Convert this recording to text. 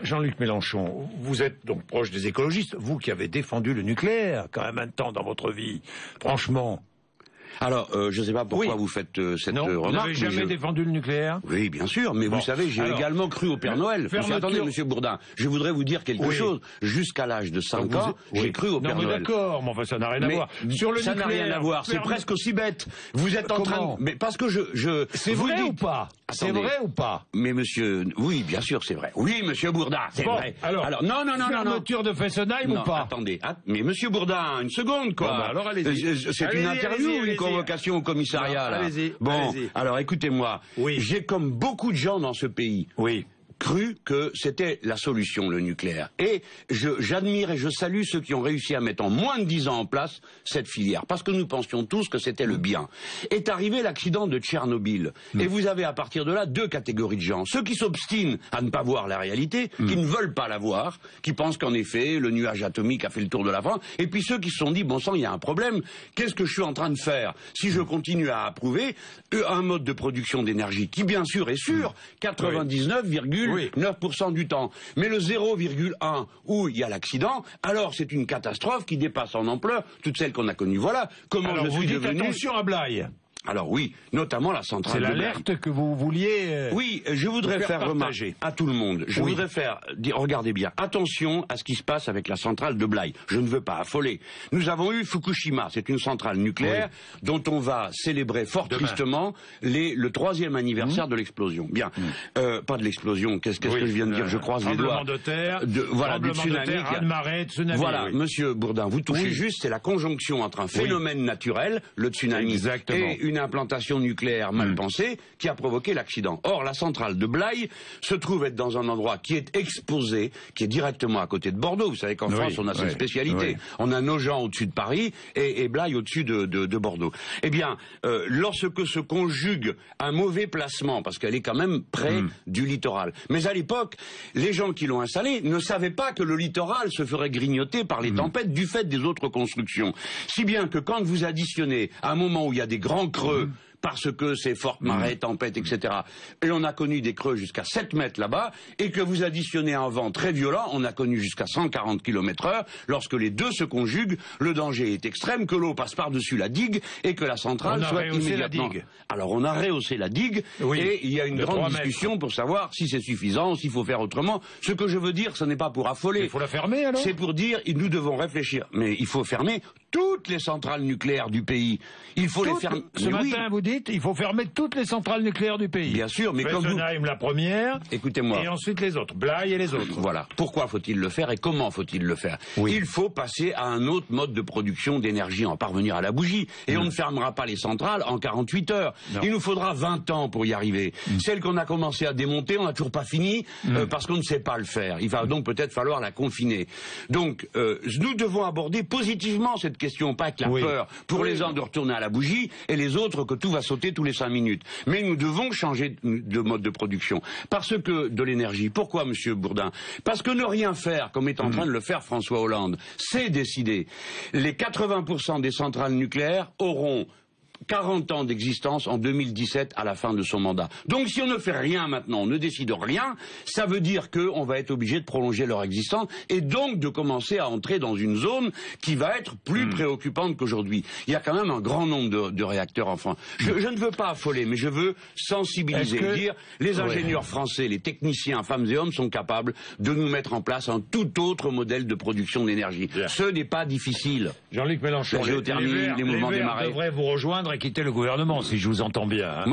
Jean-Luc Mélenchon, vous êtes donc proche des écologistes, vous qui avez défendu le nucléaire quand même un temps dans votre vie, franchement. Alors, je ne sais pas pourquoi vous faites cette remarque. Vous n'avez jamais défendu le nucléaire? Oui, bien sûr, mais vous savez, j'ai également cru au Père Noël. Attendez, Monsieur Bourdin, je voudrais vous dire quelque chose. Jusqu'à l'âge de 5 ans, j'ai cru au Père Noël. D'accord, mais enfin, ça n'a rien à voir. Sur le ça n'a rien à voir, c'est presque aussi bête. Vous êtes en train de... Mais parce que C'est vrai ou pas? C'est vrai ou pas? Mais monsieur... Oui, bien sûr, c'est vrai. Oui, Monsieur Bourdin, c'est vrai. Alors, non. Fermeture de Fessenheim ou pas? Attendez, mais Monsieur Bourdin, une seconde, quoi. Bon, alors allez-y. C'est une interview, une convocation au commissariat, là. Bon, alors écoutez-moi. Oui. J'ai, comme beaucoup de gens dans ce pays, cru que c'était la solution, le nucléaire. Et j'admire et je salue ceux qui ont réussi à mettre en moins de 10 ans en place cette filière, parce que nous pensions tous que c'était le bien. Est arrivé l'accident de Tchernobyl, et vous avez à partir de là deux catégories de gens. Ceux qui s'obstinent à ne pas voir la réalité, qui ne veulent pas la voir, qui pensent qu'en effet, le nuage atomique a fait le tour de la France, et puis ceux qui se sont dit, bon sang, il y a un problème, qu'est-ce que je suis en train de faire si je continue à approuver un mode de production d'énergie qui, bien sûr, est sûr, 99,9% du temps. Mais le 0,1 où il y a l'accident, alors c'est une catastrophe qui dépasse en ampleur toutes celles qu'on a connues. Voilà comment alors, je suis devenu... vous dites attention à Blaye. Alors oui, notamment la centrale de Blaye. C'est l'alerte que vous vouliez oui, je voudrais faire remarquer à tout le monde. Je voudrais dire, regardez bien, attention à ce qui se passe avec la centrale de Blaye. Je ne veux pas affoler. Nous avons eu Fukushima, c'est une centrale nucléaire dont on va célébrer fort tristement le 3e anniversaire de l'explosion. Bien, pas de l'explosion, qu'est-ce que je viens de dire? Je croise les doigts. De terre, voilà, du tsunami. Tsunami. Voilà, Monsieur Bourdin, vous touchez juste, c'est la conjonction entre un phénomène naturel, le tsunami, et une implantation nucléaire mal pensée qui a provoqué l'accident. Or, la centrale de Blaye se trouve être dans un endroit qui est exposé, qui est directement à côté de Bordeaux. Vous savez qu'en France, on a cette spécialité. On a Nogent au-dessus de Paris et Blaye au-dessus de Bordeaux. Eh bien, lorsque se conjugue un mauvais placement, parce qu'elle est quand même près du littoral. Mais à l'époque, les gens qui l'ont installée ne savaient pas que le littoral se ferait grignoter par les tempêtes du fait des autres constructions. Si bien que quand vous additionnez à un moment où il y a des grands creux, parce que c'est fortes marées, tempêtes, etc. Et on a connu des creux jusqu'à 7 mètres là-bas, et que vous additionnez un vent très violent, on a connu jusqu'à 140 km/h, lorsque les deux se conjuguent, le danger est extrême, que l'eau passe par-dessus la digue, et que la centrale soit immédiatement... Alors on a rehaussé la digue, et il y a une grande discussion pour savoir si c'est suffisant, s'il faut faire autrement. Ce que je veux dire, ce n'est pas pour affoler. Il faut la fermer alors? C'est pour dire, nous devons réfléchir. Mais il faut fermer toutes les centrales nucléaires du pays. Il faut les fermer. Ce matin, vous dites, il faut fermer toutes les centrales nucléaires du pays. Bien sûr, mais comme vous... Fessenheim, la première. Écoutez-moi. Et ensuite les autres. Blaye et les autres. Voilà. Pourquoi faut-il le faire et comment faut-il le faire? Il faut passer à un autre mode de production d'énergie, en parvenir à la bougie. Et on ne fermera pas les centrales en 48 heures. Non. Il nous faudra 20 ans pour y arriver. Celle qu'on a commencé à démonter, on n'a toujours pas fini, parce qu'on ne sait pas le faire. Il va donc peut-être falloir la confiner. Donc, nous devons aborder positivement cette question, pas avec la peur pour les uns de retourner à la bougie et les autres que tout va sauter tous les 5 minutes. Mais nous devons changer de mode de production. Parce que de l'énergie. Pourquoi, Monsieur Bourdin? Parce que ne rien faire, comme est en train de le faire François Hollande, c'est décider. Les 80% des centrales nucléaires auront 40 ans d'existence en 2017 à la fin de son mandat. Donc si on ne fait rien maintenant, on ne décide rien, ça veut dire qu'on va être obligé de prolonger leur existence et donc de commencer à entrer dans une zone qui va être plus préoccupante qu'aujourd'hui. Il y a quand même un grand nombre de réacteurs en France. Je ne veux pas affoler, mais je veux sensibiliser, dire les ingénieurs français, les techniciens, femmes et hommes, sont capables de nous mettre en place un tout autre modèle de production d'énergie. Ce n'est pas difficile. Jean-Luc Mélenchon, la géothermie, les mouvements des marées devraient vous rejoindre et quitter le gouvernement, si je vous entends bien. Hein.